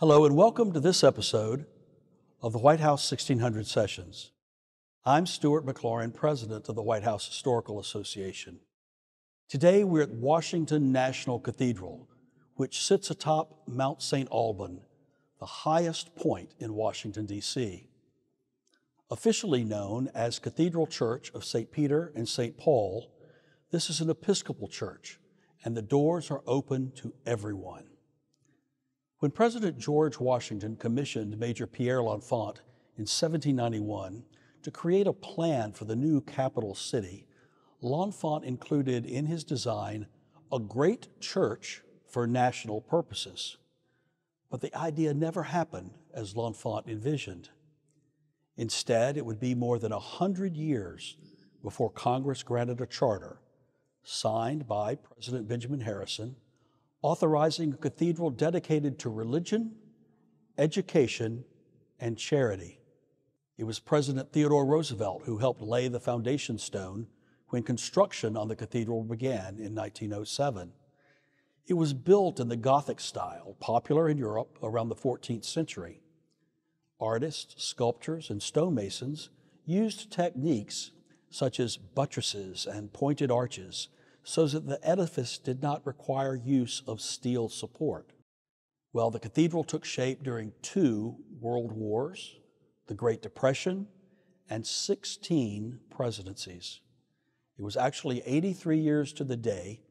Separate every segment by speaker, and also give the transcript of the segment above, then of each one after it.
Speaker 1: Hello and welcome to this episode of the White House 1600 Sessions. I'm Stuart McLaurin, President of the White House Historical Association. Today we're at Washington National Cathedral, which sits atop Mount St. Alban, the highest point in Washington, D.C. Officially known as Cathedral Church of St. Peter and St. Paul, this is an Episcopal church, and the doors are open to everyone. When President George Washington commissioned Major Pierre L'Enfant in 1791 to create a plan for the new capital city, L'Enfant included in his design a great church for national purposes. But the idea never happened as L'Enfant envisioned. Instead, it would be more than 100 years before Congress granted a charter, signed by President Benjamin Harrison, authorizing a cathedral dedicated to religion, education, and charity. It was President Theodore Roosevelt who helped lay the foundation stone when construction on the cathedral began in 1907. It was built in the Gothic style, popular in Europe around the 14th century. Artists, sculptors, and stonemasons used techniques such as buttresses and pointed arches so that the edifice did not require use of steel support. Well, the cathedral took shape during 2 world wars, the Great Depression, and 16 presidencies. It was actually 83 years to the day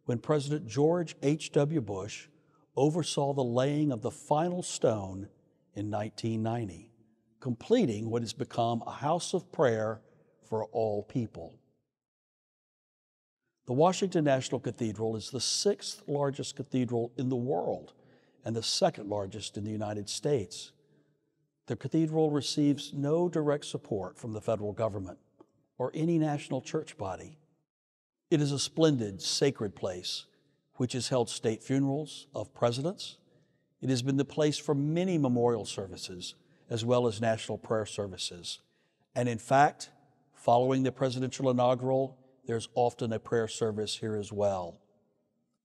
Speaker 1: when President George H.W. Bush oversaw the laying of the final stone in 1990, completing what has become a house of prayer for all people. The Washington National Cathedral is the 6th largest cathedral in the world and the 2nd largest in the United States. The cathedral receives no direct support from the federal government or any national church body. It is a splendid, sacred place which has held state funerals of presidents. It has been the place for many memorial services as well as national prayer services. And in fact, following the presidential inaugural, there's often a prayer service here as well.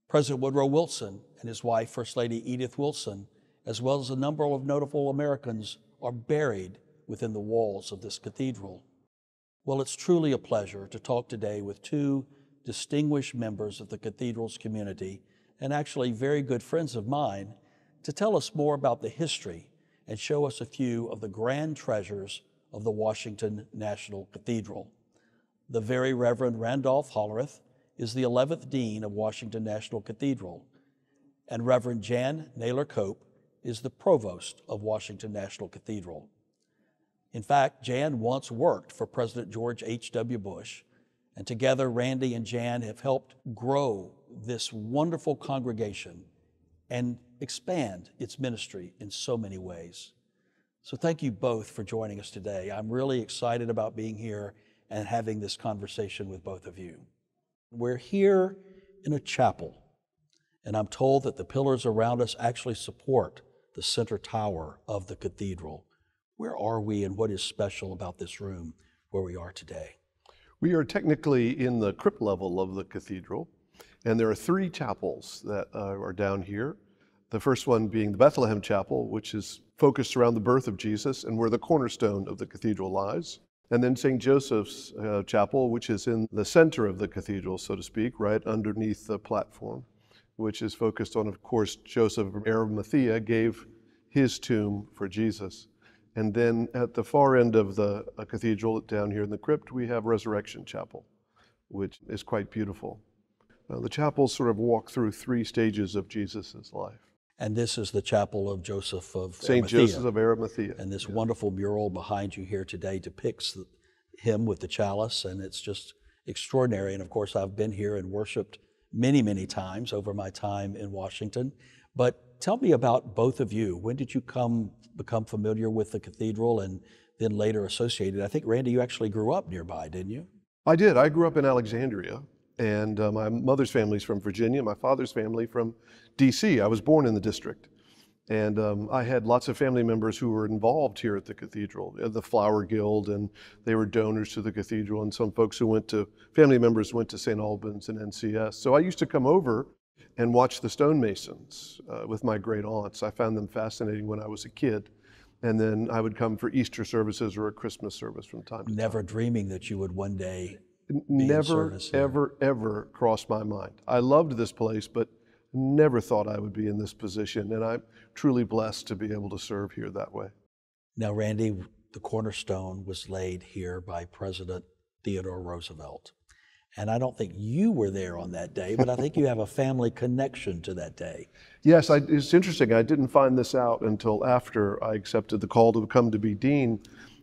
Speaker 1: President Woodrow Wilson and his wife, First Lady Edith Wilson, as well as a number of notable Americans, are buried within the walls of this cathedral. Well, it's truly a pleasure to talk today with 2 distinguished members of the cathedral's community, and actually very good friends of mine, to tell us more about the history and show us a few of the grand treasures of the Washington National Cathedral. The Very Reverend Randolph Hollerith is the 11th Dean of Washington National Cathedral, and Reverend Jan Naylor Cope is the Provost of Washington National Cathedral. In fact, Jan once worked for President George H.W. Bush, and together Randy and Jan have helped grow this wonderful congregation and expand its ministry in so many ways. So thank you both for joining us today. I'm really excited about being here and having this conversation with both of you. We're here in a chapel, and I'm told that the pillars around us actually support the center tower of the cathedral. Where are we, and what is special about this room where we are today?
Speaker 2: We are technically in the crypt level of the cathedral, and there are 3 chapels that are down here. The first one being the Bethlehem Chapel, which is focused around the birth of Jesus and where the cornerstone of the cathedral lies. And then St. Joseph's Chapel, which is in the center of the cathedral, so to speak, right underneath the platform, which is focused on, of course, Joseph of Arimathea gave his tomb for Jesus. And then at the far end of the cathedral, down here in the crypt, we have Resurrection Chapel, which is quite beautiful. The chapels sort of walk through 3 stages of Jesus' life.
Speaker 1: And this is the chapel of Joseph of
Speaker 2: St.
Speaker 1: Arimathea.
Speaker 2: Joseph of Arimathea.
Speaker 1: And this wonderful mural behind you here today depicts him with the chalice, and it's just extraordinary. And of course, I've been here and worshiped many, many times over my time in Washington. But tell me about both of you. When did you become familiar with the cathedral and then later associated? I think, Randy, you actually grew up nearby, didn't you?
Speaker 2: I did. I grew up in Alexandria. And my mother's family's from Virginia, my father's family from D.C. I was born in the district. And I had lots of family members who were involved here at the cathedral, the Flower Guild, and they were donors to the cathedral, and some folks who family members went to St. Albans and NCS. So I used to come over and watch the stonemasons with my great aunts. I found them fascinating when I was a kid. And then I would come for Easter services or a Christmas service from time to time.
Speaker 1: Never dreaming that you would one day be in
Speaker 2: Never,
Speaker 1: service here.
Speaker 2: ever crossed my mind. I loved this place, but never thought I would be in this position. And I'm truly blessed to be able to serve here that way.
Speaker 1: Now, Randy, the cornerstone was laid here by President Theodore Roosevelt. And I don't think you were there on that day, but I think you have a family connection to that day.
Speaker 2: Yes, it's interesting. I didn't find this out until after I accepted the call to come to be dean,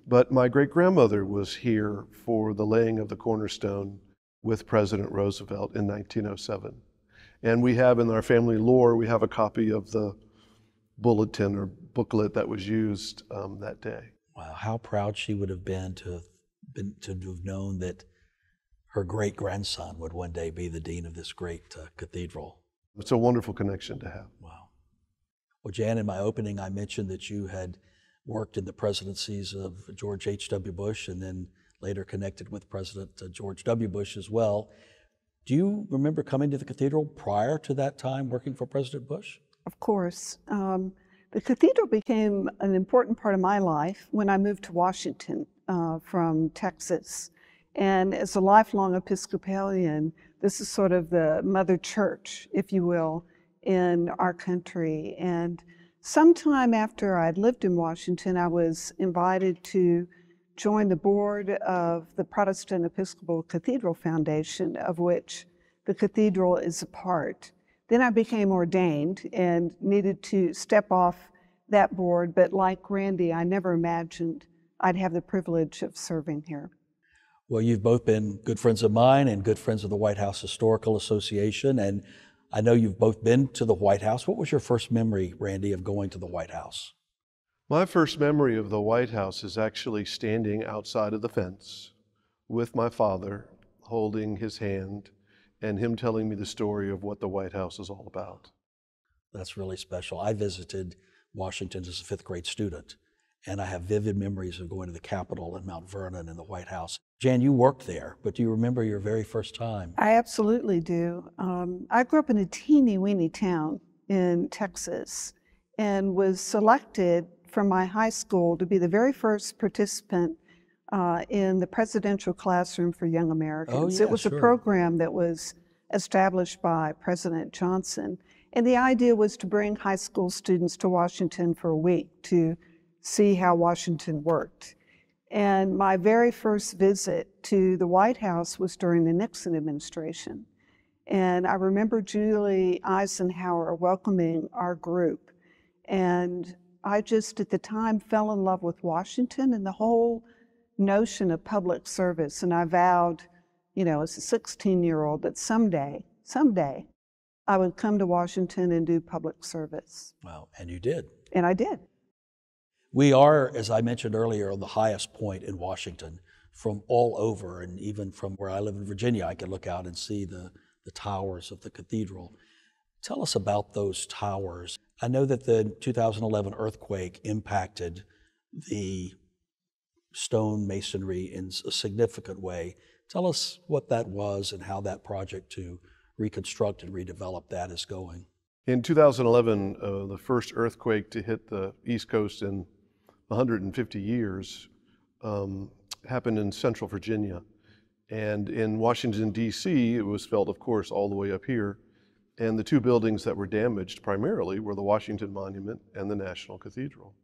Speaker 2: but my great-grandmother was here for the laying of the cornerstone with President Roosevelt in 1907. And we have in our family lore, we have a copy of the bulletin or booklet that was used that day.
Speaker 1: Wow, how proud she would have been to have known that her great-grandson would one day be the dean of this great cathedral.
Speaker 2: It's a wonderful connection to have.
Speaker 1: Wow. Well, Jan, in my opening, I mentioned that you had worked in the presidencies of George H.W. Bush and then later connected with President George W. Bush as well. Do you remember coming to the cathedral prior to that time working for President Bush?
Speaker 3: Of course. The cathedral became an important part of my life when I moved to Washington from Texas. And as a lifelong Episcopalian, this is sort of the mother church, if you will, in our country. And sometime after I'd lived in Washington, I was invited to join the board of the Protestant Episcopal Cathedral Foundation, of which the cathedral is a part. Then I became ordained and needed to step off that board, but like Randy, I never imagined I'd have the privilege of serving here.
Speaker 1: Well, you've both been good friends of mine and good friends of the White House Historical Association, and I know you've both been to the White House. What was your first memory, Randy, of going to the White House?
Speaker 2: My first memory of the White House is actually standing outside of the fence with my father, holding his hand, and him telling me the story of what the White House is all about.
Speaker 1: That's really special. I visited Washington as a fifth grade student, and I have vivid memories of going to the Capitol and Mount Vernon and the White House. Jan, you worked there, but do you remember your very first time?
Speaker 3: I absolutely do. I grew up in a teeny-weeny town in Texas and was selected from my high school to be the very first participant in the Presidential Classroom for Young Americans.
Speaker 1: Oh, yeah,
Speaker 3: it was
Speaker 1: sure.
Speaker 3: a program that was established by President Johnson. And the idea was to bring high school students to Washington for a week to see how Washington worked. And my very first visit to the White House was during the Nixon administration. And I remember Julie Eisenhower welcoming our group. And I just, at the time, fell in love with Washington and the whole notion of public service. And I vowed, you know, as a 16-year-old, that someday, I would come to Washington and do public service.
Speaker 1: Wow, and you did.
Speaker 3: And I did.
Speaker 1: We are, as I mentioned earlier, on the highest point in Washington from all over, and even from where I live in Virginia, I can look out and see the towers of the cathedral. Tell us about those towers. I know that the 2011 earthquake impacted the stone masonry in a significant way. Tell us what that was and how that project to reconstruct and redevelop that is going.
Speaker 2: In 2011, the first earthquake to hit the East Coast in 150 years happened in Central Virginia. And in Washington, D.C., it was felt, of course, all the way up here. And the two buildings that were damaged primarily were the Washington Monument and the National Cathedral.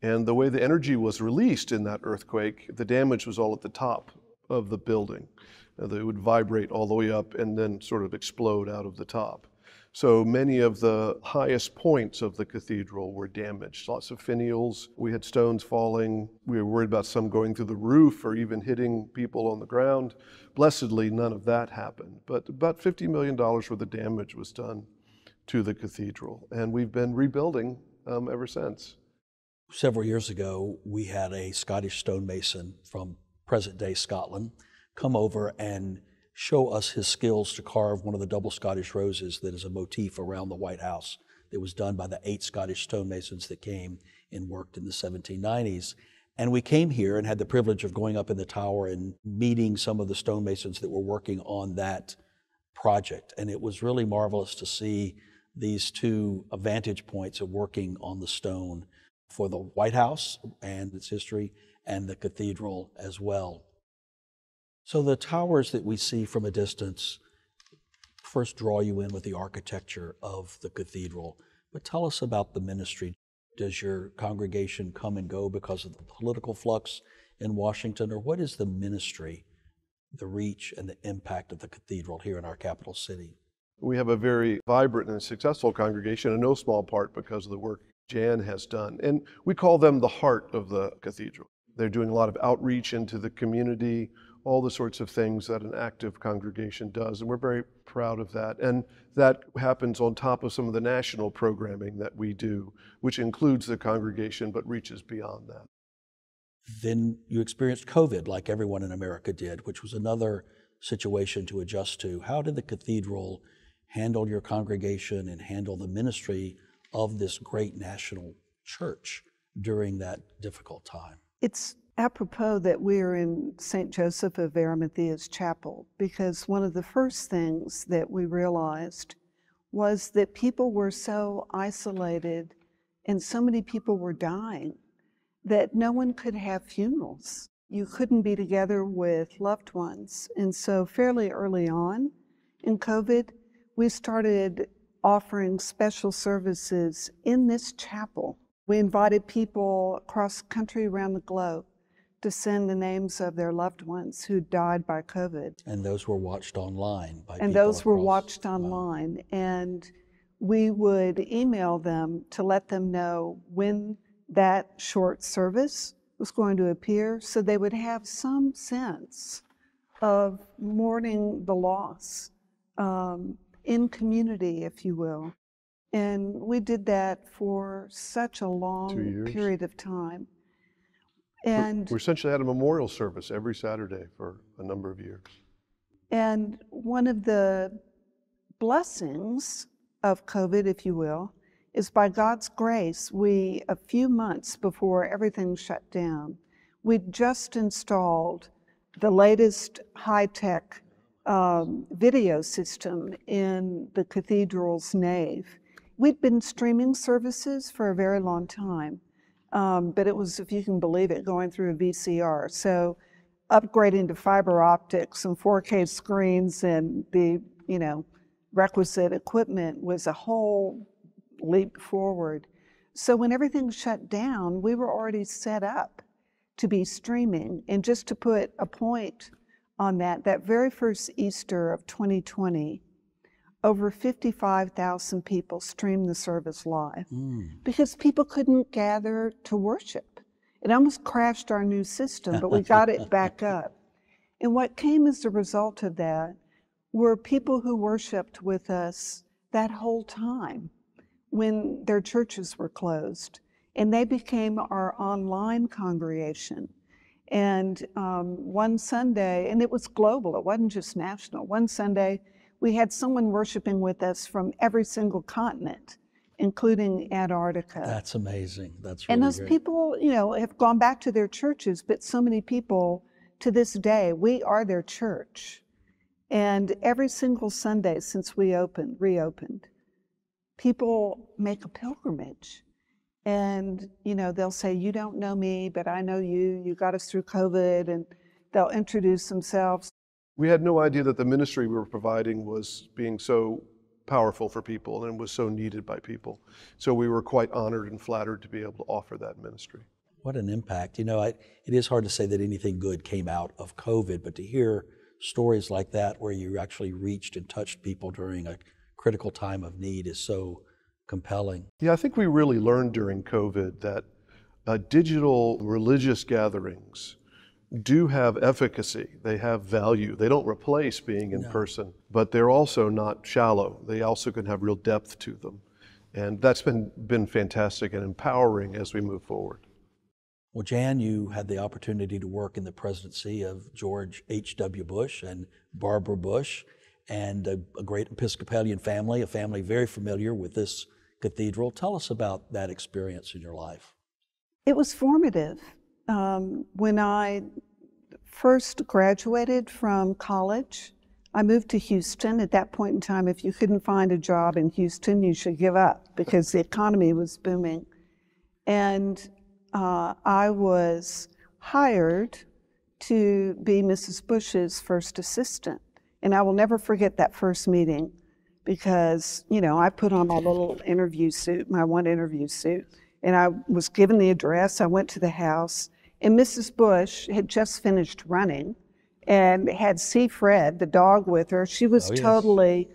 Speaker 2: And the way the energy was released in that earthquake, the damage was all at the top of the building. They would vibrate all the way up and then sort of explode out of the top. So many of the highest points of the cathedral were damaged. Lots of finials. We had stones falling. We were worried about some going through the roof or even hitting people on the ground. Blessedly, none of that happened. But about $50 million worth of damage was done to the cathedral. And we've been rebuilding ever since.
Speaker 1: Several years ago, we had a Scottish stonemason from present-day Scotland come over and show us his skills to carve one of the double Scottish roses that is a motif around the White House that was done by the 8 Scottish stonemasons that came and worked in the 1790s. And we came here and had the privilege of going up in the tower and meeting some of the stonemasons that were working on that project. And it was really marvelous to see these two vantage points of working on the stone for the White House and its history and the cathedral as well. So the towers that we see from a distance first draw you in with the architecture of the cathedral. But tell us about the ministry. Does your congregation come and go because of the political flux in Washington, or what is the ministry, the reach and the impact of the cathedral here in our capital city?
Speaker 2: We have a very vibrant and successful congregation, in no small part because of the work Jan has done. And we call them the heart of the cathedral. They're doing a lot of outreach into the community, all the sorts of things that an active congregation does, and we're very proud of that. And that happens on top of some of the national programming that we do, which includes the congregation but reaches beyond that.
Speaker 1: Then you experienced COVID like everyone in America did, which was another situation to adjust to. How did the cathedral handle your congregation and handle the ministry of this great national church during that difficult time?
Speaker 3: It's apropos that we're in St. Joseph of Arimathea's chapel, because one of the first things that we realized was that people were so isolated and so many people were dying that no one could have funerals. You couldn't be together with loved ones. And so fairly early on in COVID, we started offering special services in this chapel. We invited people across the country, around the globe, to send the names of their loved ones who died by COVID.
Speaker 1: And those were watched online by people.
Speaker 3: And those were
Speaker 1: across-
Speaker 3: watched online. Wow. And we would email them to let them know when that short service was going to appear, so they would have some sense of mourning the loss in community, if you will. And we did that for such a long period of time. And
Speaker 2: we essentially had a memorial service every Saturday for a number of years.
Speaker 3: And one of the blessings of COVID, if you will, is by God's grace, a few months before everything shut down, we just installed the latest high-tech video system in the cathedral's nave. We'd been streaming services for a very long time, but it was, if you can believe it, going through a VCR. So upgrading to fiber optics and 4K screens and the requisite equipment was a whole leap forward. So when everything shut down, we were already set up to be streaming. And just to put a point on that very first Easter of 2020, over 55,000 people streamed the service live because people couldn't gather to worship. It almost crashed our new system, but we got it back up. And what came as a result of that were people who worshiped with us that whole time when their churches were closed. And they became our online congregation. And one Sunday, and it was global, it wasn't just national, one Sunday we had someone worshiping with us from every single continent, including Antarctica.
Speaker 1: That's amazing. That's really
Speaker 3: And those
Speaker 1: great.
Speaker 3: people, have gone back to their churches, but so many people to this day, we are their church. And every single Sunday since we reopened, people make a pilgrimage. And, they'll say, you don't know me, but I know you. You got us through COVID, and they'll introduce themselves.
Speaker 2: We had no idea that the ministry we were providing was being so powerful for people and was so needed by people. So we were quite honored and flattered to be able to offer that ministry.
Speaker 1: What an impact. It is hard to say that anything good came out of COVID, but to hear stories like that where you actually reached and touched people during a critical time of need is so compelling.
Speaker 2: Yeah, I think we really learned during COVID that digital religious gatherings do have efficacy. They have value. They don't replace being in person, but they're also not shallow. They also can have real depth to them. And that's been fantastic and empowering as we move forward.
Speaker 1: Well, Jan, you had the opportunity to work in the presidency of George H.W. Bush and Barbara Bush, and a great Episcopalian family, a family very familiar with this cathedral. Tell us about that experience in your life.
Speaker 3: It was formative. When I first graduated from college, I moved to Houston. At that point in time, if you couldn't find a job in Houston, you should give up because the economy was booming. And I was hired to be Mrs. Bush's first assistant. And I will never forget that first meeting because, you know, I put on my little interview suit, my one interview suit, and I was given the address. I went to the house, and Mrs. Bush had just finished running and had C. Fred, the dog, with her. She was totally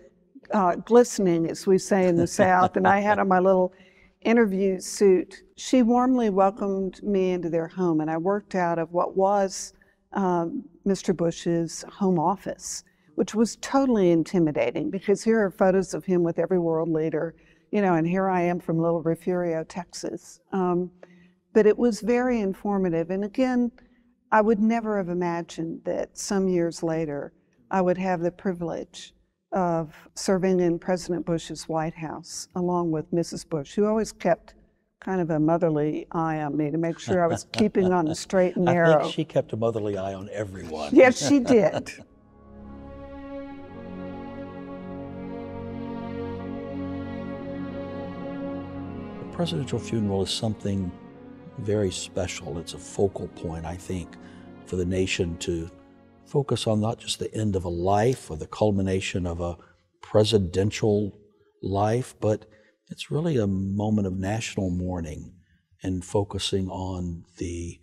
Speaker 3: glistening, as we say in the South, and I had on my little interview suit. She warmly welcomed me into their home, and I worked out of what was Mr. Bush's home office, which was totally intimidating because here are photos of him with every world leader, you know, and here I am from Little Refugio, Texas. But it was very informative. And again, I would never have imagined that some years later, I would have the privilege of serving in President Bush's White House, along with Mrs. Bush, who always kept kind of a motherly eye on me to make sure I was keeping on the straight and narrow.
Speaker 1: I think she kept a motherly eye on everyone.
Speaker 3: Yes, she did.
Speaker 1: The presidential funeral is something very special. It's a focal point, I think, for the nation to focus on not just the end of a life or the culmination of a presidential life, but it's really a moment of national mourning and focusing on the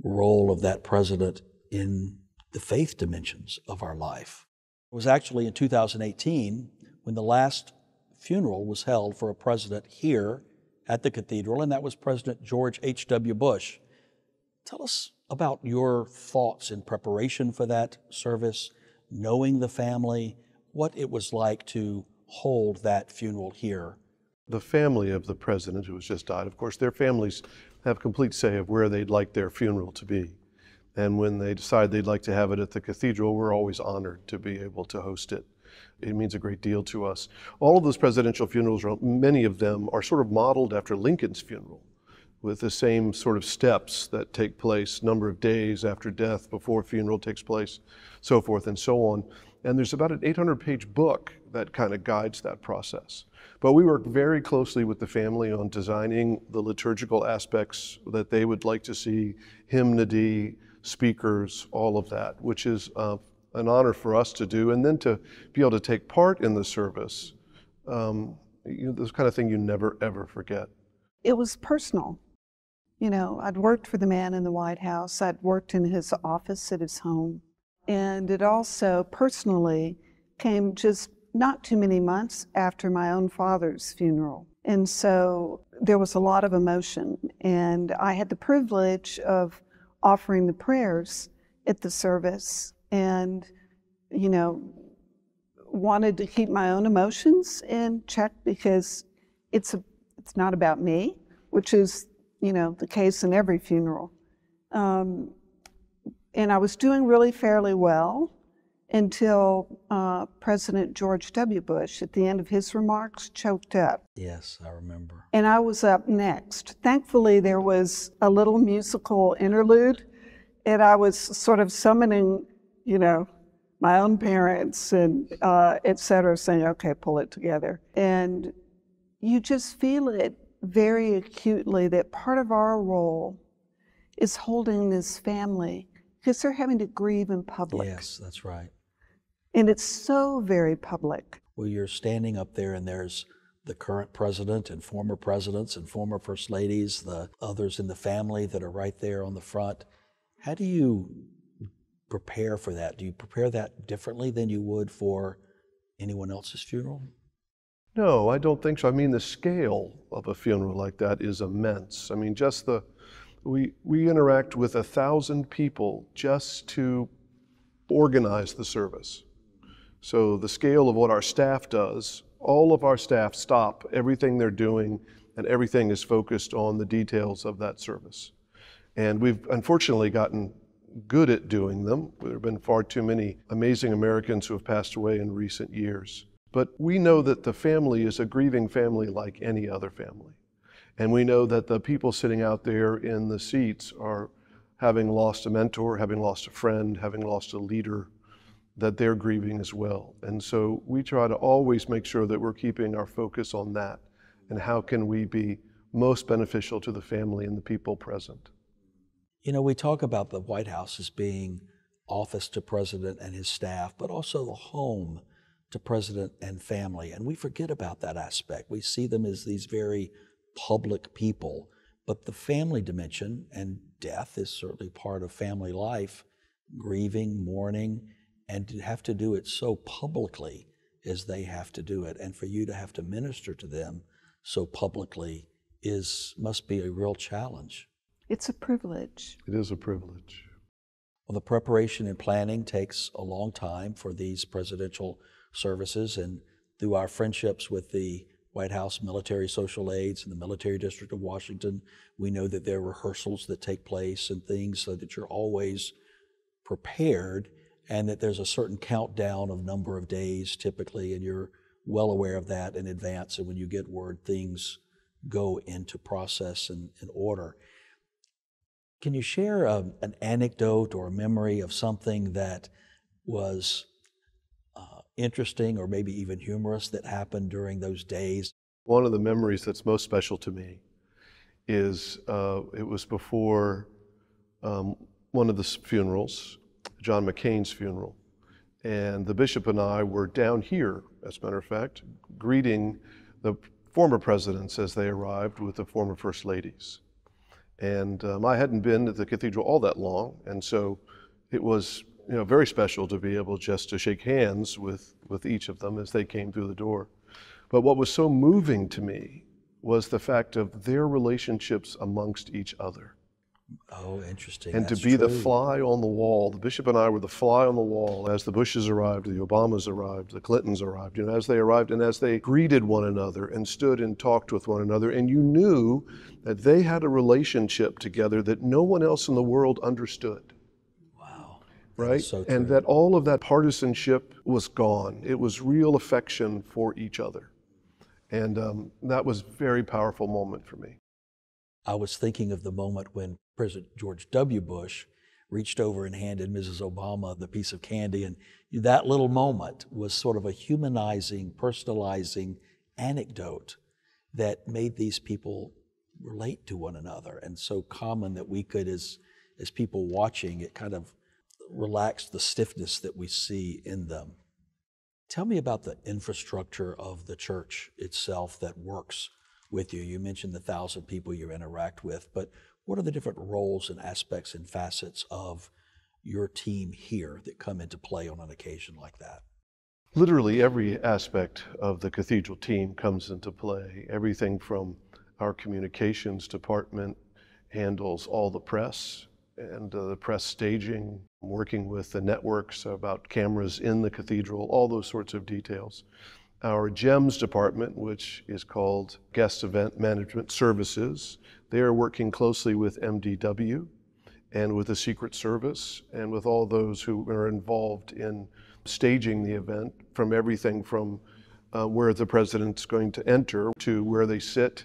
Speaker 1: role of that president in the faith dimensions of our life. It was actually in 2018 when the last funeral was held for a president here at the cathedral, and that was President George H.W. Bush. Tell us about your thoughts in preparation for that service, knowing the family, what it was like to hold that funeral here.
Speaker 2: The family of the president who has just died, of course, their families have complete say of where they'd like their funeral to be. And when they decide they'd like to have it at the cathedral, we're always honored to be able to host it. It means a great deal to us. All of those presidential funerals, many of them are sort of modeled after Lincoln's funeral, with the same sort of steps that take place, number of days after death, before funeral takes place, so forth and so on. And there's about an 800-page book that kind of guides that process. But we work very closely with the family on designing the liturgical aspects that they would like to see, hymnody, speakers, all of that, which is an honor for us to do. And then to be able to take part in the service, this kind of thing you never, ever forget.
Speaker 3: It was personal. You know, I'd worked for the man in the White House. I'd worked in his office at his home. And it also personally came just not too many months after my own father's funeral. And so there was a lot of emotion. And I had the privilege of offering the prayers at the service and, you know, wanted to keep my own emotions in check because it's not about me, which is, you know, the case in every funeral. And I was doing really fairly well until President George W. Bush, at the end of his remarks, choked up.
Speaker 1: Yes, I remember.
Speaker 3: And I was up next. Thankfully, there was a little musical interlude, and I was sort of summoning, you know, my own parents and et cetera, saying, okay, pull it together. And you just feel it very acutely that part of our role is holding this family because they're having to grieve in public.
Speaker 1: Yes, that's right.
Speaker 3: And it's so very public.
Speaker 1: Well, you're standing up there and there's the current president and former presidents and former first ladies, the others in the family that are right there on the front. How do you prepare for that? Do you prepare that differently than you would for anyone else's funeral?
Speaker 2: No, I don't think so. I mean, the scale of a funeral like that is immense. I mean, just we interact with 1,000 people just to organize the service. So the scale of what our staff does, all of our staff stop everything they're doing and everything is focused on the details of that service. And we've unfortunately gotten good at doing them. There have been far too many amazing Americans who have passed away in recent years. But we know that the family is a grieving family like any other family. And we know that the people sitting out there in the seats are having lost a mentor, having lost a friend, having lost a leader. that they're grieving as well. And so we try to always make sure that we're keeping our focus on that and how can we be most beneficial to the family and the people present.
Speaker 1: You know, we talk about the White House as being office to president and his staff, but also the home to president and family. And we forget about that aspect. We see them as these very public people, but the family dimension and death is certainly part of family life, grieving, mourning, and to have to do it so publicly as they have to do it. And for you to have to minister to them so publicly must be a real challenge.
Speaker 3: It's a privilege.
Speaker 2: It is a privilege.
Speaker 1: Well, the preparation and planning takes a long time for these presidential services, and through our friendships with the White House military social aides and the military district of Washington, we know that there are rehearsals that take place and things so that you're always prepared and that there's a certain countdown of number of days typically, and you're well aware of that in advance, and when you get word, things go into process and order. Can you share an anecdote or a memory of something that was interesting or maybe even humorous that happened during those days?
Speaker 2: One of the memories that's most special to me is it was before one of the funerals, John McCain's funeral. And the bishop and I were down here, as a matter of fact, greeting the former presidents as they arrived with the former first ladies. And I hadn't been at the cathedral all that long, and so it was very special to be able just to shake hands with each of them as they came through the door. But what was so moving to me was the fact of their relationships amongst each other.
Speaker 1: Oh, interesting.
Speaker 2: And
Speaker 1: That's
Speaker 2: to be
Speaker 1: true.
Speaker 2: the fly on the wall. The bishop and I were the fly on the wall as the Bushes arrived, the Obamas arrived, the Clintons arrived, as they arrived and as they greeted one another and stood and talked with one another. And you knew that they had a relationship together that no one else in the world understood.
Speaker 1: Wow.
Speaker 2: Right?
Speaker 1: So
Speaker 2: and
Speaker 1: true.
Speaker 2: that all of that partisanship was gone. It was real affection for each other. And that was a very powerful moment for me.
Speaker 1: I was thinking of the moment when President George W. Bush reached over and handed Mrs. Obama the piece of candy, and that little moment was sort of a humanizing, personalizing anecdote that made these people relate to one another, and so common that we could, as people watching, it kind of relaxed the stiffness that we see in them. Tell me about the infrastructure of the church itself that works with you. You mentioned the 1,000 people you interact with, but what are the different roles and aspects and facets of your team here that come into play on an occasion like that?
Speaker 2: Literally every aspect of the cathedral team comes into play. Everything from our communications department handles all the press and the press staging, working with the networks about cameras in the cathedral, all those sorts of details. Our GEMS department, which is called Guest Event Management Services, they are working closely with MDW and with the Secret Service and with all those who are involved in staging the event, from everything from where the president's going to enter to where they sit,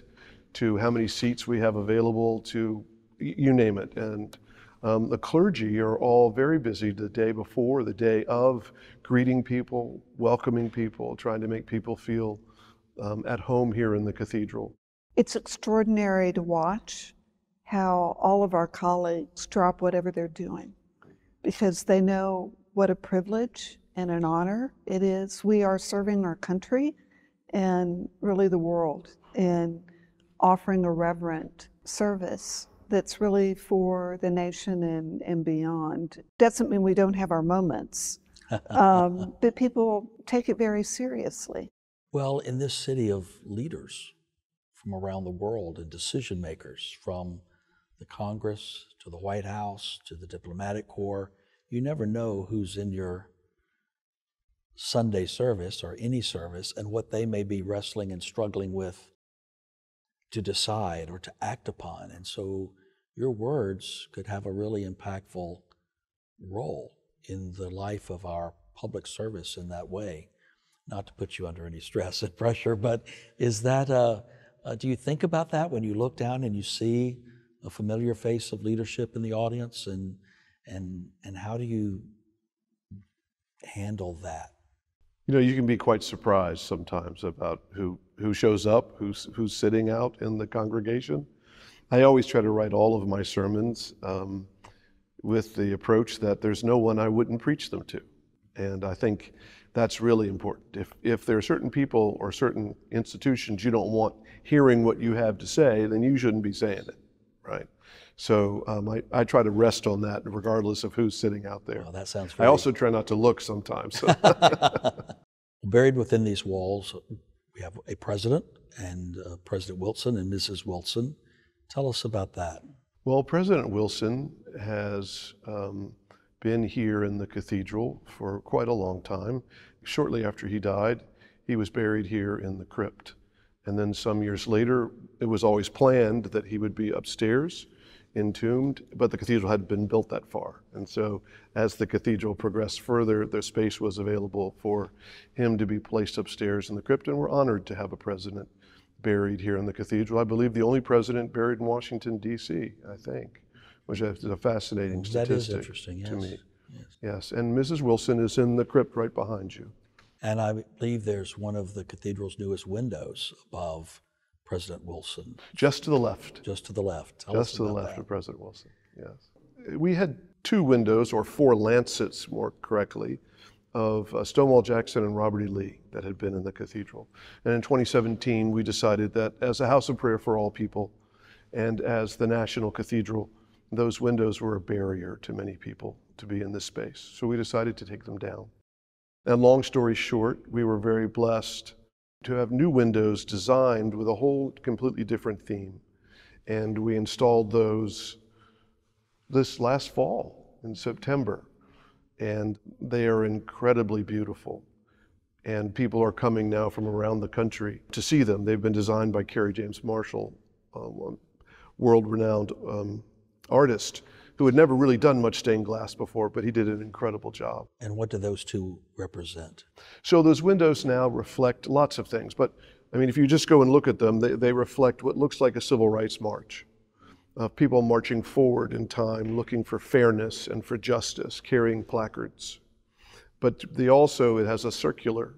Speaker 2: to how many seats we have available, to you name it. And the clergy are all very busy the day before, the day of, greeting people, welcoming people, trying to make people feel at home here in the cathedral.
Speaker 3: It's extraordinary to watch how all of our colleagues drop whatever they're doing because they know what a privilege and an honor it is. We are serving our country and really the world and offering a reverent service that's really for the nation and beyond. Doesn't mean we don't have our moments, but people take it very seriously.
Speaker 1: Well, in this city of leaders from around the world and decision makers, from the Congress to the White House to the diplomatic corps, you never know who's in your Sunday service or any service and what they may be wrestling and struggling with to decide or to act upon. And so your words could have a really impactful role in the life of our public service in that way. Not to put you under any stress and pressure, but is that, do you think about that when you look down and you see a familiar face of leadership in the audience, and how do you handle that?
Speaker 2: You know, you can be quite surprised sometimes about who shows up, who's sitting out in the congregation. I always try to write all of my sermons with the approach that there's no one I wouldn't preach them to. And I think that's really important. If there are certain people or certain institutions you don't want hearing what you have to say, then you shouldn't be saying it, right? So I try to rest on that regardless of who's sitting out there.
Speaker 1: Well, that sounds
Speaker 2: I also try not to look sometimes.
Speaker 1: Buried within these walls, we have a president, and President Wilson and Mrs. Wilson. Tell us about that.
Speaker 2: Well, President Wilson has been here in the cathedral for quite a long time. Shortly after he died, he was buried here in the crypt. And then some years later, it was always planned that he would be upstairs, entombed, but the cathedral hadn't been built that far. And so as the cathedral progressed further, the space was available for him to be placed upstairs in the crypt, and we're honored to have a president buried here in the cathedral. I believe the only president buried in Washington, D.C., I think, which is a fascinating statistic.
Speaker 1: That is interesting, yes.
Speaker 2: To me.
Speaker 1: Yes.
Speaker 2: Yes, and Mrs. Wilson is in the crypt right behind you.
Speaker 1: And I believe there's one of the cathedral's newest windows above President Wilson.
Speaker 2: Just to the left.
Speaker 1: Just to the left. Tell
Speaker 2: Just
Speaker 1: us
Speaker 2: to the
Speaker 1: about
Speaker 2: left
Speaker 1: that.
Speaker 2: of President Wilson, yes. We had 2 windows, or 4 lancets more correctly, of Stonewall Jackson and Robert E. Lee that had been in the cathedral. And in 2017, we decided that as a house of prayer for all people and as the National Cathedral, those windows were a barrier to many people to be in this space. So we decided to take them down. And long story short, we were very blessed to have new windows designed with a whole completely different theme. And we installed those this last fall in September. And they are incredibly beautiful. And people are coming now from around the country to see them. They've been designed by Kerry James Marshall, a world-renowned artist who had never really done much stained glass before, but he did an incredible job.
Speaker 1: And what do those 2 represent?
Speaker 2: So those windows now reflect lots of things, but I mean, if you just go and look at them, they reflect what looks like a civil rights march of people marching forward in time, looking for fairness and for justice, carrying placards. But it has a circular.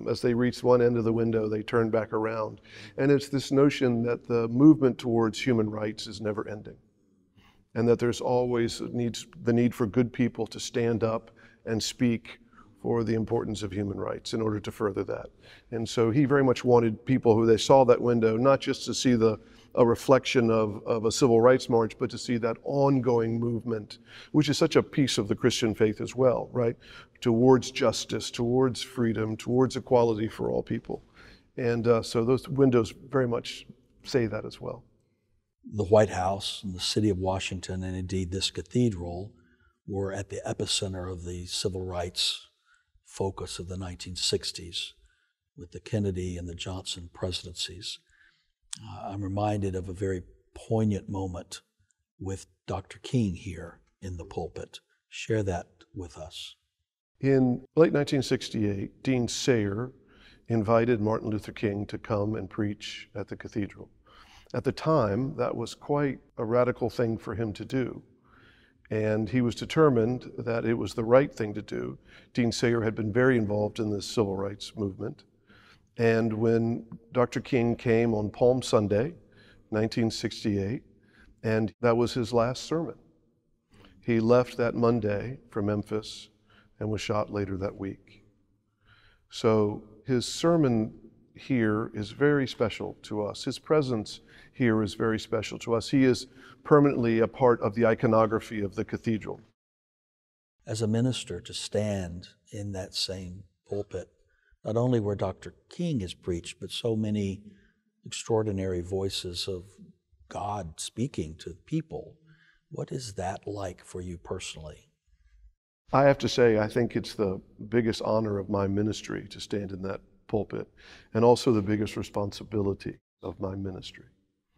Speaker 2: As they reach one end of the window, they turn back around. And it's this notion that the movement towards human rights is never ending, and that there's always the need for good people to stand up and speak for the importance of human rights in order to further that. And so he very much wanted people who they saw that window, not just to see a reflection of a civil rights march, but to see that ongoing movement, which is such a piece of the Christian faith as well, right? Towards justice, towards freedom, towards equality for all people. And so those windows very much say that as well.
Speaker 1: The White House and the city of Washington, and indeed this cathedral, were at the epicenter of the civil rights focus of the 1960s with the Kennedy and the Johnson presidencies. I'm reminded of a very poignant moment with Dr. King here in the pulpit. Share that with us.
Speaker 2: In late 1968, Dean Sayer invited Martin Luther King to come and preach at the cathedral. At the time, that was quite a radical thing for him to do. And he was determined that it was the right thing to do. Dean Sayer had been very involved in the civil rights movement. And when Dr. King came on Palm Sunday, 1968, and that was his last sermon. He left that Monday for Memphis and was shot later that week. So his sermon here is very special to us. His presence here is very special to us. He is permanently a part of the iconography of the cathedral.
Speaker 1: As a minister, to stand in that same pulpit, not only where Dr. King has preached, but so many extraordinary voices of God speaking to people. What is that like for you personally?
Speaker 2: I have to say, I think it's the biggest honor of my ministry to stand in that pulpit, and also the biggest responsibility of my ministry.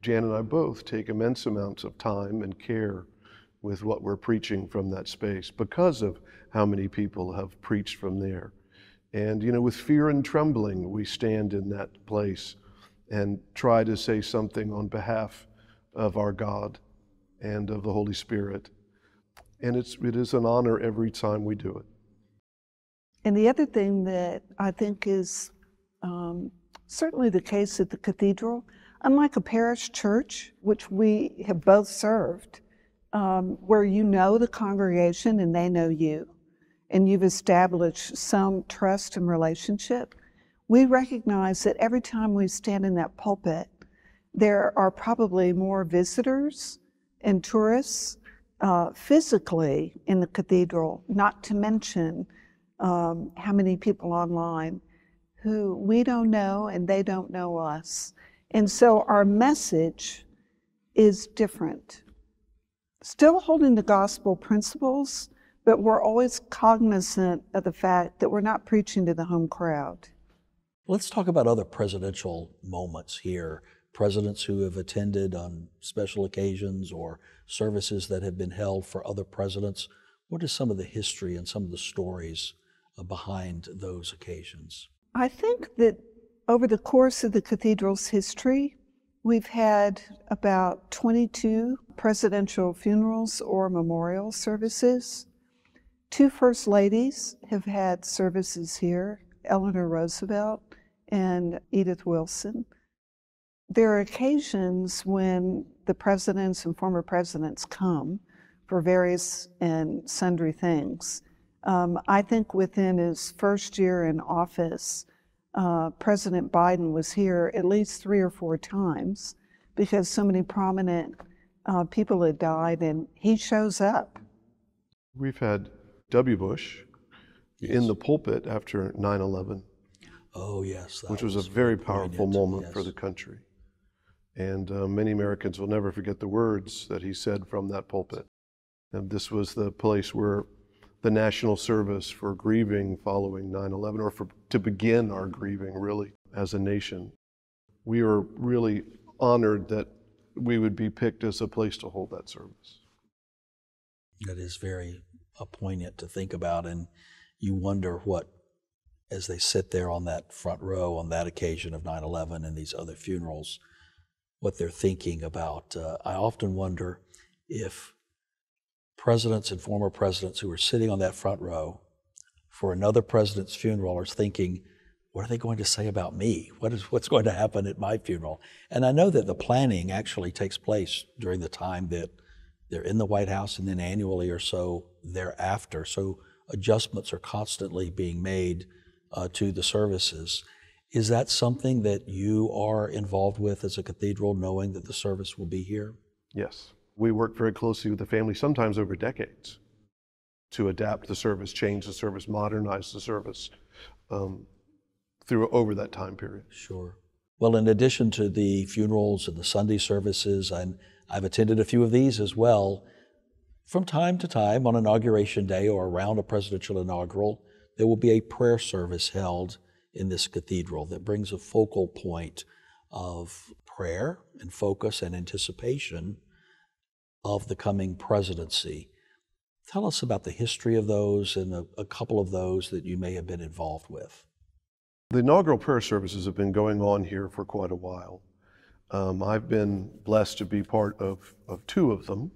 Speaker 2: Jan and I both take immense amounts of time and care with what we're preaching from that space because of how many people have preached from there. And, with fear and trembling, we stand in that place and try to say something on behalf of our God and of the Holy Spirit. And it is an honor every time we do it.
Speaker 3: And the other thing that I think is certainly the case at the cathedral, unlike a parish church, which we have both served, where you know the congregation and they know you, and you've established some trust and relationship, we recognize that every time we stand in that pulpit, there are probably more visitors and tourists physically in the cathedral, not to mention how many people online who we don't know and they don't know us. And so our message is different. Still holding the gospel principles, but we're always cognizant of the fact that we're not preaching to the home crowd.
Speaker 1: Let's talk about other presidential moments here. Presidents who have attended on special occasions or services that have been held for other presidents. What is some of the history and some of the stories behind those occasions?
Speaker 3: I think that over the course of the cathedral's history, we've had about 22 presidential funerals or memorial services. 2 first ladies have had services here, Eleanor Roosevelt and Edith Wilson. There are occasions when the presidents and former presidents come for various and sundry things. I think within his first year in office, President Biden was here at least 3 or 4 times because so many prominent people had died, and he shows up.
Speaker 2: We've had W. Bush in the pulpit after 9/11.
Speaker 1: Oh, yes.
Speaker 2: Which was a very powerful moment
Speaker 1: yes.
Speaker 2: for the country. And many Americans will never forget the words that he said from that pulpit. And this was the place where the national service for grieving following 9/11, or to begin our grieving really as a nation. We were really honored that we would be picked as a place to hold that service.
Speaker 1: That is very poignant to think about, and you wonder what, as they sit there on that front row on that occasion of 9/11 and these other funerals, what they're thinking about. I often wonder if presidents and former presidents who are sitting on that front row for another president's funeral are thinking, what are they going to say about me? What's going to happen at my funeral? And I know that the planning actually takes place during the time that they're in the White House, and then annually or so thereafter. So adjustments are constantly being made to the services. Is that something that you are involved with as a cathedral, knowing that the service will be here?
Speaker 2: Yes. We work very closely with the family, sometimes over decades, to adapt the service, change the service, modernize the service over that time period.
Speaker 1: Sure. Well, in addition to the funerals and the Sunday services, I've attended a few of these as well. From time to time, on Inauguration Day or around a presidential inaugural, there will be a prayer service held in this cathedral that brings a focal point of prayer and focus and anticipation of the coming presidency. Tell us about the history of those and a couple of those that you may have been involved with.
Speaker 2: The inaugural prayer services have been going on here for quite a while. I've been blessed to be part of 2 of them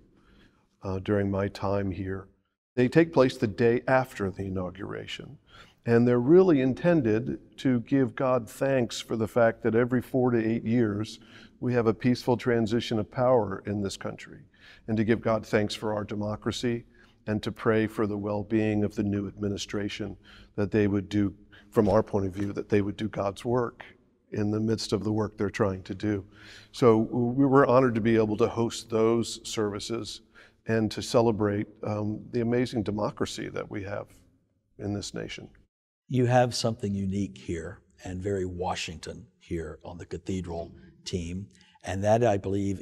Speaker 2: during my time here. They take place the day after the inauguration, and they're really intended to give God thanks for the fact that every 4 to 8 years we have a peaceful transition of power in this country, and to give God thanks for our democracy and to pray for the well-being of the new administration, that they would do, from our point of view, that they would do God's work in the midst of the work they're trying to do. So we were honored to be able to host those services and to celebrate the amazing democracy that we have in this nation.
Speaker 1: You have something unique here and very Washington here on the cathedral team, and that, I believe,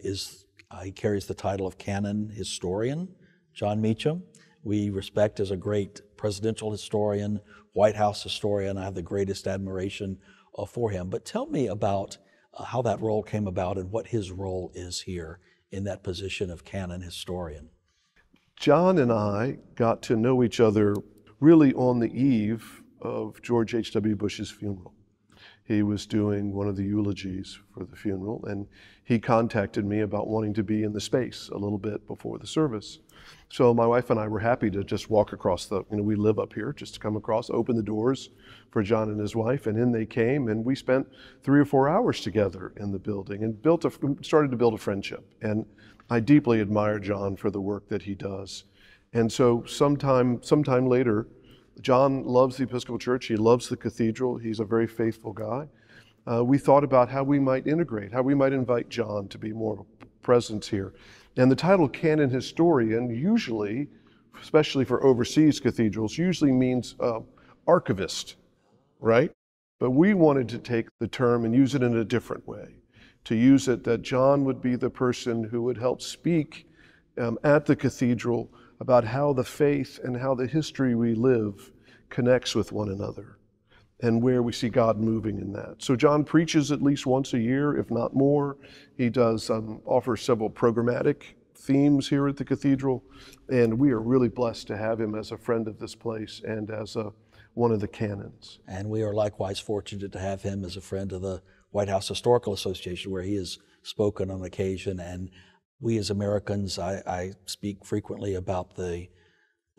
Speaker 1: he carries the title of canon historian, Jon Meacham. We respect as a great presidential historian, White House historian. I have the greatest admiration for him. But tell me about how that role came about and what his role is here in that position of canon historian.
Speaker 2: John and I got to know each other really on the eve of George H.W. Bush's funeral. He was doing one of the eulogies for the funeral, and he contacted me about wanting to be in the space a little bit before the service. So my wife and I were happy to just walk across we live up here, just to come across, open the doors for John and his wife, and in they came, and we spent 3 or 4 hours together in the building and started to build a friendship. And I deeply admire John for the work that he does. And so sometime later, John loves the Episcopal Church, he loves the cathedral, he's a very faithful guy. We thought about how we might integrate, how we might invite John to be more presence here. And the title canon historian usually, especially for overseas cathedrals, usually means archivist, right? But we wanted to take the term and use it in a different way, to use it that John would be the person who would help speak at the cathedral about how the faith and how the history we live connects with one another and where we see God moving in that. So John preaches at least once a year, if not more. He does offer several programmatic themes here at the cathedral, and we are really blessed to have him as a friend of this place and as one of the canons.
Speaker 1: And we are likewise fortunate to have him as a friend of the White House Historical Association, where he has spoken on occasion. And we as Americans, I speak frequently about the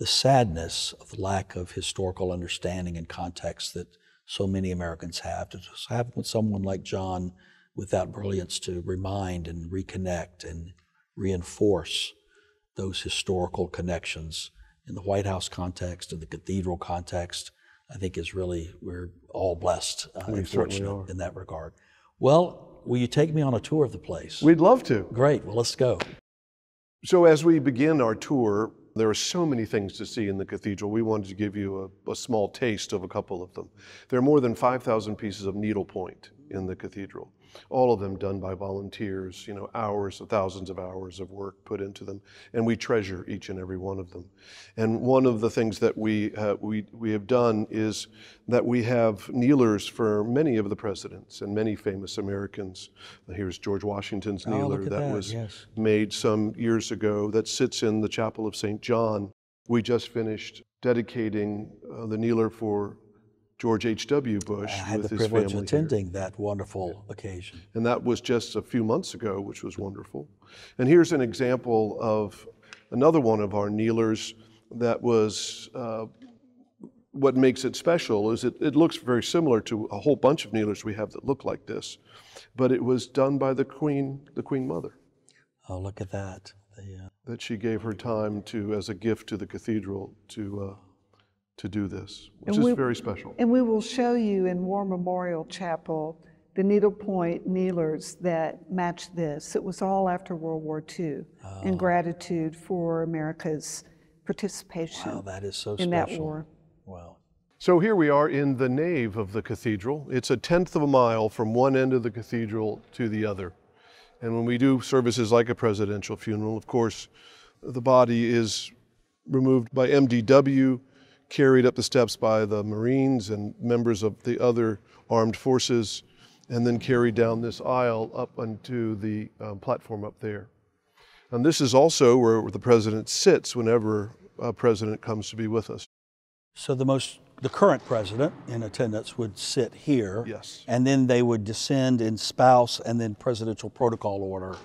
Speaker 1: sadness of the lack of historical understanding and context that so many Americans have. To just have someone like John with that brilliance to remind and reconnect and reinforce those historical connections in the White House context, in the cathedral context, I think is really, we're all blessed and fortunate in that regard. Well, will you take me on a tour of the place?
Speaker 2: We'd love to.
Speaker 1: Great, well, let's go.
Speaker 2: So as we begin our tour, there are so many things to see in the cathedral. We wanted to give you a small taste of a couple of them. There are more than 5,000 pieces of needlepoint in the cathedral, all of them done by volunteers, hours, thousands of hours of work put into them, and we treasure each and every one of them. And one of the things that we have done is that we have kneelers for many of the presidents and many famous Americans. Here's George Washington's kneeler that was made some years ago that sits in the Chapel of St. John. We just finished dedicating the kneeler for George H.W. Bush.
Speaker 1: I had the privilege of attending that wonderful occasion.
Speaker 2: And that was just a few months ago, which was wonderful. And here's an example of another one of our kneelers that was, what makes it special is it looks very similar to a whole bunch of kneelers we have that look like this, but it was done by the Queen Mother.
Speaker 1: Oh, look at that.
Speaker 2: That she gave her time to, as a gift to the cathedral, to do this, which is very special.
Speaker 3: And we will show you in War Memorial Chapel the needlepoint kneelers that match this. It was all after World War II in gratitude for America's participation
Speaker 1: that is so
Speaker 3: in that war.
Speaker 1: Wow.
Speaker 2: So here we are in the nave of the cathedral. It's 1/10 of a mile from one end of the cathedral to the other. And when we do services like a presidential funeral, of course, the body is removed by MDW, carried up the steps by the Marines and members of the other armed forces, and then carried down this aisle up onto the platform up there. And this is also where the president sits whenever a president comes to be with us.
Speaker 1: So the current president in attendance would sit here,
Speaker 2: Yes.
Speaker 1: and then they would descend in spouse and then presidential protocol order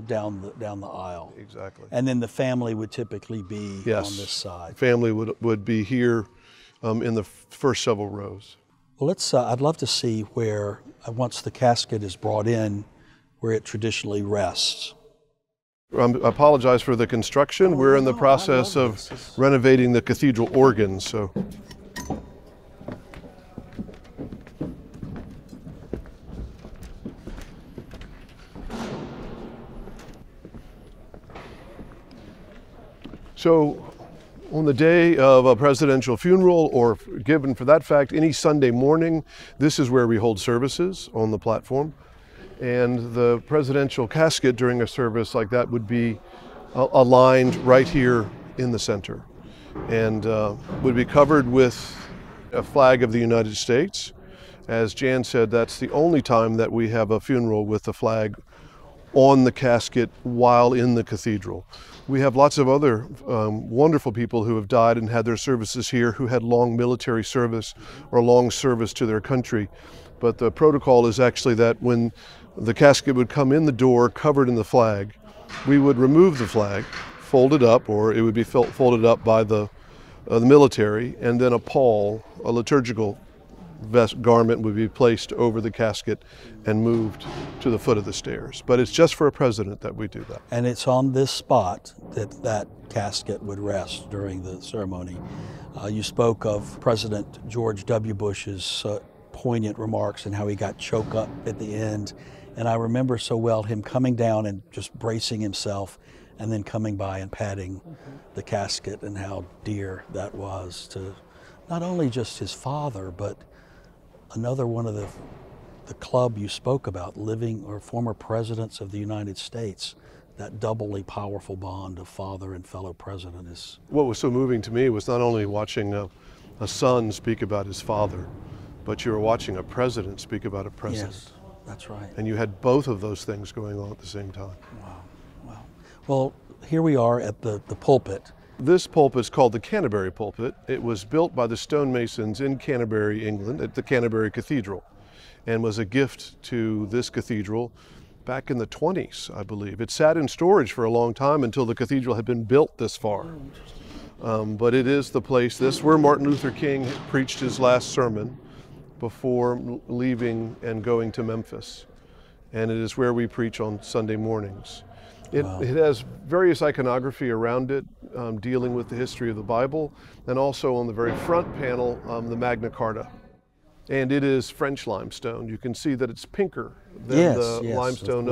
Speaker 1: down the aisle.
Speaker 2: Exactly.
Speaker 1: And then the family would typically be on this side.
Speaker 2: Family would be here in the first several rows.
Speaker 1: Well, I'd love to see where, once the casket is brought in, where it traditionally rests.
Speaker 2: I apologize for the construction. We're in the process of renovating the cathedral organ, so. So on the day of a presidential funeral, or given for that fact, any Sunday morning, this is where we hold services on the platform. And the presidential casket during a service like that would be aligned right here in the center, and would be covered with a flag of the United States. As Jan said, that's the only time that we have a funeral with the flag on the casket while in the cathedral. We have lots of other wonderful people who have died and had their services here, who had long military service or long service to their country. But the protocol is actually that when the casket would come in the door covered in the flag, we would remove the flag, folded up, or it would be folded up by the military, and then a pall, a liturgical garment, would be placed over the casket and moved to the foot of the stairs. But it's just for a president that we do that.
Speaker 1: And it's on this spot that that casket would rest during the ceremony. You spoke of President George W. Bush's poignant remarks and how he got choked up at the end. And I remember so well him coming down and just bracing himself and then coming by and patting the casket, and how dear that was to not only just his father, but another one of the club you spoke about, living or former presidents of the United States. That doubly powerful bond of father and fellow president is...
Speaker 2: What was so moving to me was not only watching a son speak about his father, but you were watching a president speak about a president.
Speaker 1: Yes, that's right.
Speaker 2: And you had both of those things going on at the same time.
Speaker 1: Wow, wow. Well, here we are at the pulpit.
Speaker 2: This pulpit is called the Canterbury pulpit. It was built by the stonemasons in Canterbury, England, at the Canterbury Cathedral, and was a gift to this cathedral back in the 20s, I believe. It sat in storage for a long time until the cathedral had been built this far. But it is the place, this where Martin Luther King preached his last sermon before leaving and going to Memphis. And it is where we preach on Sunday mornings. It has various iconography around it, dealing with the history of the Bible, and also on the very front panel, the Magna Carta. And it is French limestone. You can see that it's pinker than the limestone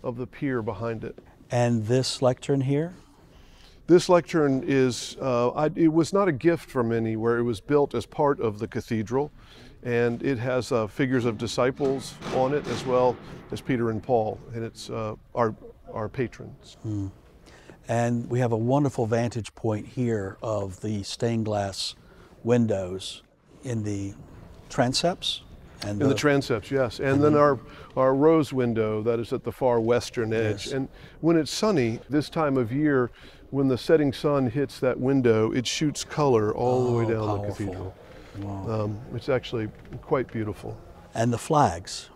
Speaker 2: of the pier behind it.
Speaker 1: And this lectern here?
Speaker 2: This lectern is, it was not a gift from anywhere. It was built as part of the cathedral, and it has figures of disciples on it, as well as Peter and Paul, and it's our patrons.
Speaker 1: And we have a wonderful vantage point here of the stained glass windows in the transepts. And
Speaker 2: in the transepts, yes. And then our rose window that is at the far western edge.
Speaker 1: Yes.
Speaker 2: And when it's sunny, this time of year, when the setting sun hits that window, it shoots color all the way down
Speaker 1: powerful.
Speaker 2: the cathedral.
Speaker 1: Wow.
Speaker 2: It's actually quite beautiful.
Speaker 1: And the flags.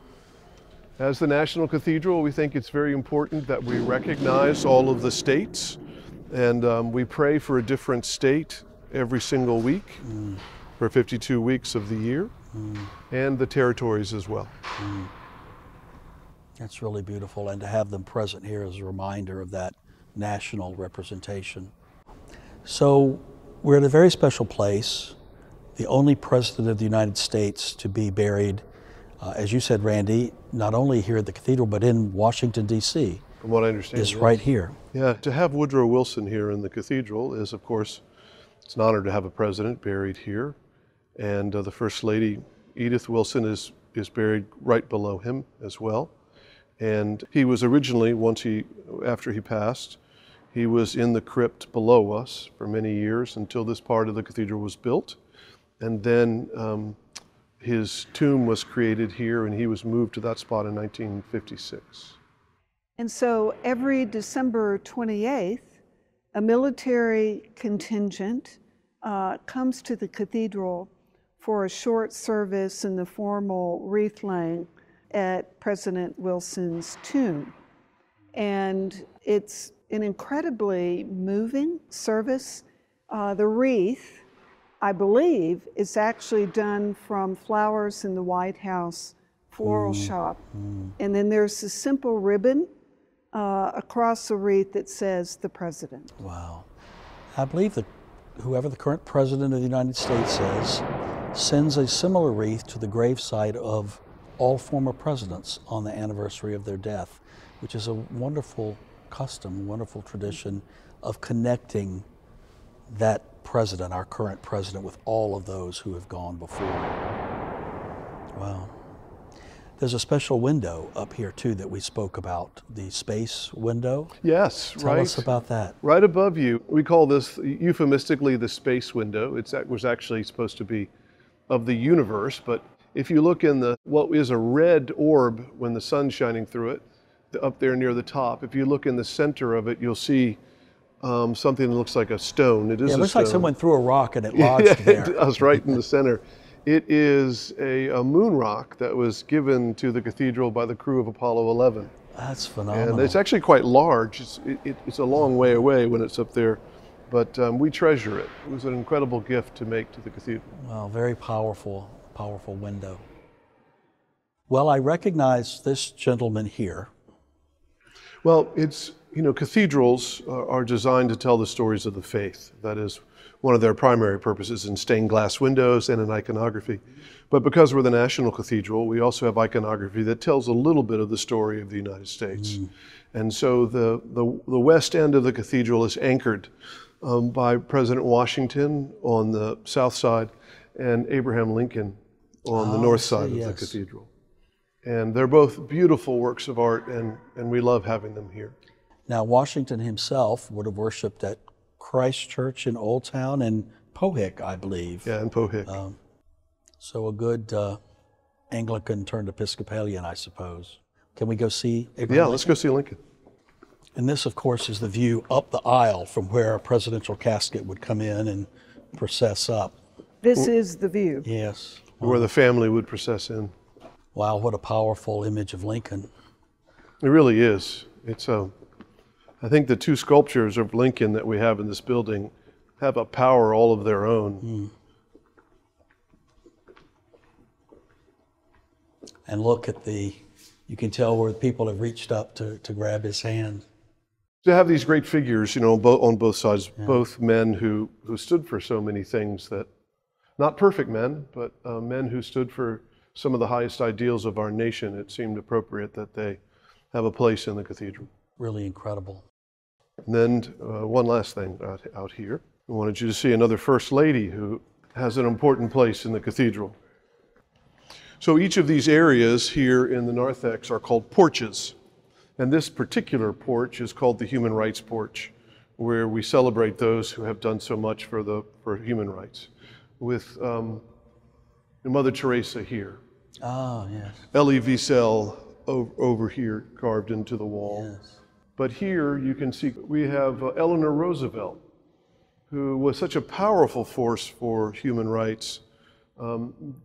Speaker 2: As the National Cathedral, we think it's very important that we recognize all of the states, and we pray for a different state every single week for 52 weeks of the year, and the territories as well.
Speaker 1: That's really beautiful, and to have them present here is a reminder of that national representation. So we're at a very special place, the only president of the United States to be buried, as you said, Randy, not only here at the cathedral, but in Washington, D.C.
Speaker 2: From what I understand,
Speaker 1: is right here.
Speaker 2: Yeah, to have Woodrow Wilson here in the cathedral is, of course, it's an honor to have a president buried here. And the First Lady, Edith Wilson, is buried right below him as well. And he was originally, after he passed, he was in the crypt below us for many years until this part of the cathedral was built. And then his tomb was created here, and he was moved to that spot in 1956.
Speaker 3: And so every December 28th, a military contingent comes to the cathedral for a short service and the formal wreath laying at President Wilson's tomb. And it's an incredibly moving service. The wreath, I believe, is actually done from flowers in the White House floral shop. And then there's a simple ribbon across the wreath that says the president.
Speaker 1: Wow. I believe that whoever the current president of the United States is, sends a similar wreath to the gravesite of all former presidents on the anniversary of their death, which is a wonderful custom, a wonderful tradition of connecting that president, our current president, with all of those who have gone before. Wow. There's a special window up here too that we spoke about, the space window.
Speaker 2: Yes,
Speaker 1: Tell us about that.
Speaker 2: Right above you, we call this euphemistically the space window. It was actually supposed to be of the universe, but if you look in what is a red orb when the sun's shining through it, up there near the top, if you look in the center of it, you'll see something that looks like a stone. It is
Speaker 1: it
Speaker 2: a
Speaker 1: looks
Speaker 2: stone.
Speaker 1: like someone threw a rock and it lodged there.
Speaker 2: It does, right in the center. It is a moon rock that was given to the cathedral by the crew of Apollo 11.
Speaker 1: That's phenomenal.
Speaker 2: And it's actually quite large. It's a long way away when it's up there, but we treasure it. It was an incredible gift to make to the cathedral.
Speaker 1: Well, very powerful, powerful window. Well, I recognize this gentleman here.
Speaker 2: Well, cathedrals are designed to tell the stories of the faith. That is one of their primary purposes in stained glass windows and in iconography. But because we're the national cathedral, we also have iconography that tells a little bit of the story of the United States. And so the west end of the cathedral is anchored by President Washington on the south side and Abraham Lincoln on the north side of the cathedral. And they're both beautiful works of art, and we love having them here.
Speaker 1: Now, Washington himself would have worshiped at Christ Church in Old Town and Pohick, I believe.
Speaker 2: Yeah, in Pohick.
Speaker 1: So a good Anglican turned Episcopalian, I suppose. Can we go see Abraham Lincoln?
Speaker 2: Let's go see Lincoln.
Speaker 1: And this, of course, is the view up the aisle from where a presidential casket would come in and process up.
Speaker 3: This is the view.
Speaker 1: Yes.
Speaker 2: Where the family would process in.
Speaker 1: Wow, what a powerful image of Lincoln.
Speaker 2: It really is. I think the two sculptures of Lincoln that we have in this building have a power all of their own.
Speaker 1: And look at you can tell where people have reached up to grab his hand.
Speaker 2: To have these great figures, on both sides, both men who stood for so many things that, not perfect men, but men who stood for some of the highest ideals of our nation, it seemed appropriate that they have a place in the cathedral.
Speaker 1: Really incredible.
Speaker 2: And then one last thing out here. I wanted you to see another First Lady who has an important place in the cathedral. So each of these areas here in the narthex are called porches. And this particular porch is called the Human Rights Porch, where we celebrate those who have done so much for human rights. With Mother Teresa here.
Speaker 1: Ah, yes.
Speaker 2: Elie Wiesel over here carved into the wall.
Speaker 1: Yes.
Speaker 2: But here you can see we have Eleanor Roosevelt, who was such a powerful force for human rights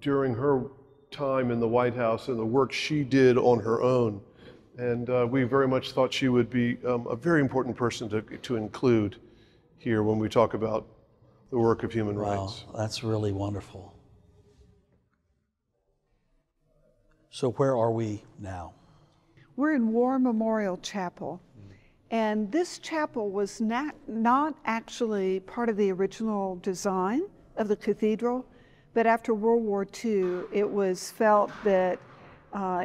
Speaker 2: during her time in the White House and the work she did on her own. And we very much thought she would be a very important person to include here when we talk about the work of human rights.
Speaker 1: That's really wonderful. So where are we now?
Speaker 3: We're in War Memorial Chapel. And this chapel was not actually part of the original design of the cathedral, but after World War II, it was felt that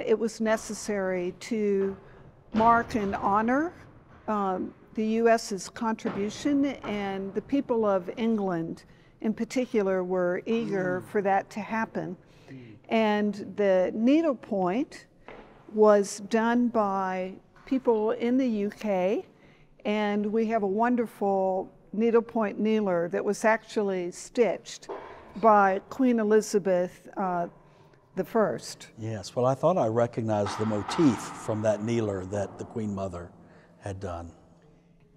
Speaker 3: it was necessary to mark and honor the U.S.'s contribution, and the people of England in particular were eager for that to happen. And the needlepoint was done by people in the UK, and we have a wonderful needlepoint kneeler that was actually stitched by Queen Elizabeth I.
Speaker 1: Yes, well, I thought I recognized the motif from that kneeler that the Queen Mother had done.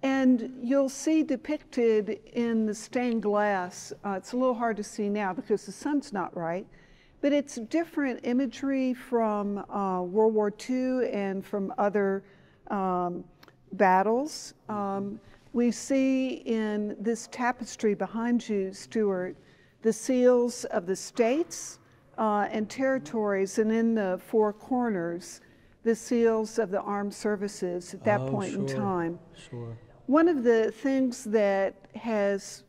Speaker 3: And you'll see depicted in the stained glass, it's a little hard to see now because the sun's not right, but it's different imagery from World War II and from other battles. We see in this tapestry behind you, Stuart, the seals of the states and territories, and in the four corners, the seals of the armed services at that point in time.
Speaker 1: Sure.
Speaker 3: One of the things that has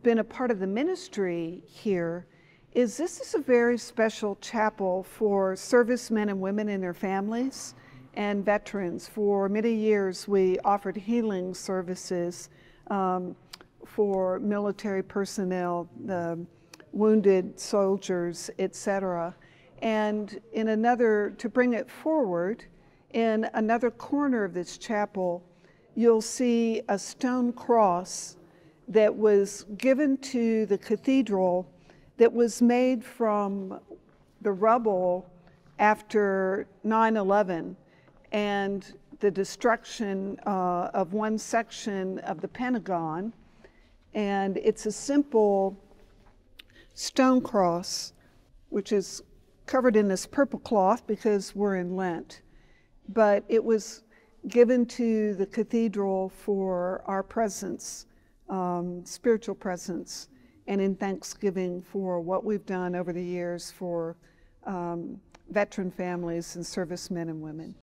Speaker 3: been a part of the ministry here is this is a very special chapel for servicemen and women and their families and veterans. For many years, we offered healing services for military personnel, the wounded soldiers, etc. And to bring it forward, in another corner of this chapel, you'll see a stone cross that was given to the cathedral that was made from the rubble after 9/11 and the destruction of one section of the Pentagon. And it's a simple stone cross, which is covered in this purple cloth because we're in Lent. but it was given to the cathedral for our presence, spiritual presence, and in thanksgiving for what we've done over the years for veteran families and servicemen and women.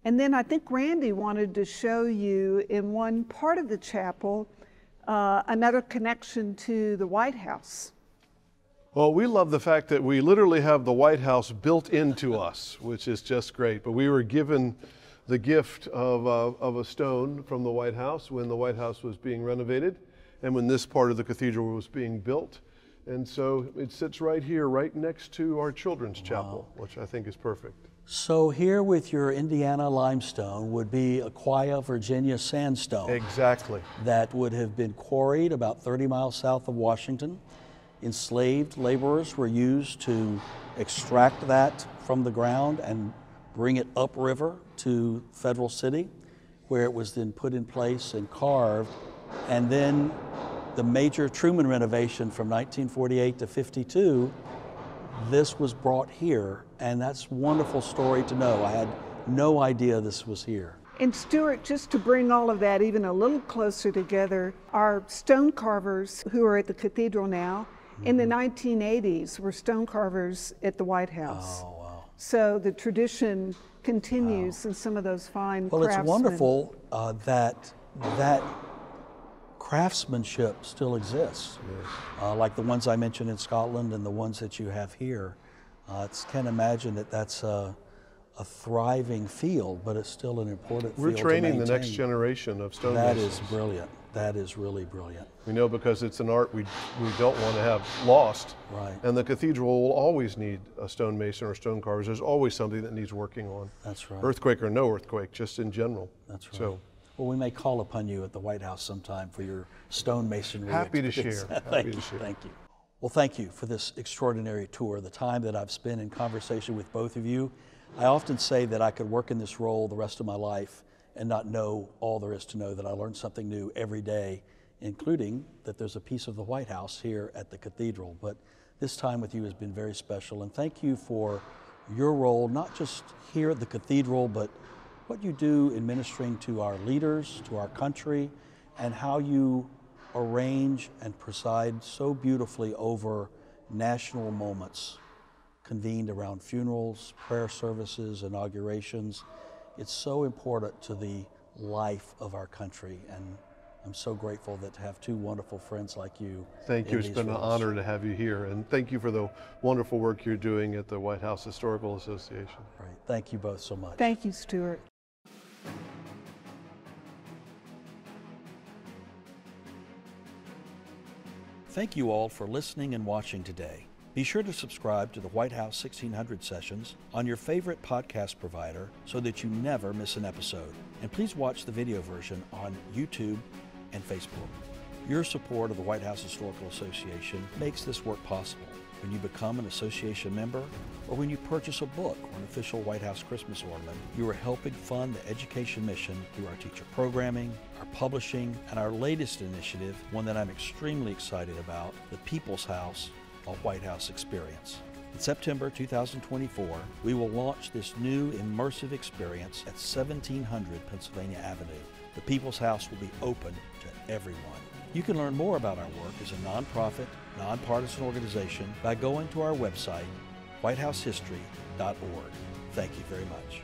Speaker 3: And then I think Randy wanted to show you in one part of the chapel another connection to the White House.
Speaker 2: Well, we love the fact that we literally have the White House built into us, which is just great. But we were given the gift of a stone from the White House when the White House was being renovated and when this part of the cathedral was being built. And so it sits right here, right next to our children's chapel, which I think is perfect.
Speaker 1: So here with your Indiana limestone would be Aquia, Virginia sandstone.
Speaker 2: Exactly.
Speaker 1: That would have been quarried about 30 miles south of Washington. Enslaved laborers were used to extract that from the ground and bring it upriver to Federal City, where it was then put in place and carved. And then the major Truman renovation from 1948 to 52, this was brought here, and that's a wonderful story to know. I had no idea this was here.
Speaker 3: And Stuart, just to bring all of that even a little closer together, our stone carvers who are at the cathedral now, in the 1980s were stone carvers at the White House.
Speaker 1: Oh, wow.
Speaker 3: So the tradition continues in some of those fine
Speaker 1: Well,
Speaker 3: craftsmen.
Speaker 1: it's wonderful that craftsmanship still exists, like the ones I mentioned in Scotland and the ones that you have here. Can't imagine that that's a thriving field, but it's still an important field.
Speaker 2: We're training
Speaker 1: to
Speaker 2: the next
Speaker 1: maintain.
Speaker 2: generation of stonemasons.
Speaker 1: That is brilliant. That is really brilliant.
Speaker 2: We know because it's an art we don't want to have lost.
Speaker 1: Right.
Speaker 2: And the cathedral will always need a stonemason or stone carvers. There's always something that needs working on.
Speaker 1: That's right.
Speaker 2: Earthquake or no earthquake, just in general.
Speaker 1: That's right.
Speaker 2: So,
Speaker 1: well, we may call upon you at the White House sometime for your stonemasonry.
Speaker 2: happy to
Speaker 1: expertise.
Speaker 2: share.
Speaker 1: Thank you. Thank you. Well, thank you for this extraordinary tour. The time that I've spent in conversation with both of you, I often say that I could work in this role the rest of my life and not know all there is to know, that I learn something new every day, including that there's a piece of the White House here at the cathedral. But this time with you has been very special, and thank you for your role, not just here at the cathedral, but what you do in ministering to our leaders, to our country, and how you arrange and preside so beautifully over national moments convened around funerals, prayer services, inaugurations. It's so important to the life of our country, and I'm so grateful that to have two wonderful friends like you.
Speaker 2: thank you.
Speaker 1: in
Speaker 2: It's
Speaker 1: these
Speaker 2: been an
Speaker 1: roles.
Speaker 2: honor to have you here. And thank you for the wonderful work you're doing at the White House Historical Association.
Speaker 1: Right. Thank you both so much.
Speaker 3: Thank you, Stuart.
Speaker 1: Thank you all for listening and watching today. Be sure to subscribe to the White House 1600 Sessions on your favorite podcast provider so that you never miss an episode. And please watch the video version on YouTube and Facebook. Your support of the White House Historical Association makes this work possible. When you become an association member, or when you purchase a book or an official White House Christmas ornament, you are helping fund the education mission through our teacher programming, our publishing, and our latest initiative, one that I'm extremely excited about, the People's House, a White House Experience. In September 2024, we will launch this new immersive experience at 1700 Pennsylvania Avenue. The People's House will be open to everyone. You can learn more about our work as a nonprofit, nonpartisan organization by going to our website, whitehousehistory.org. Thank you very much.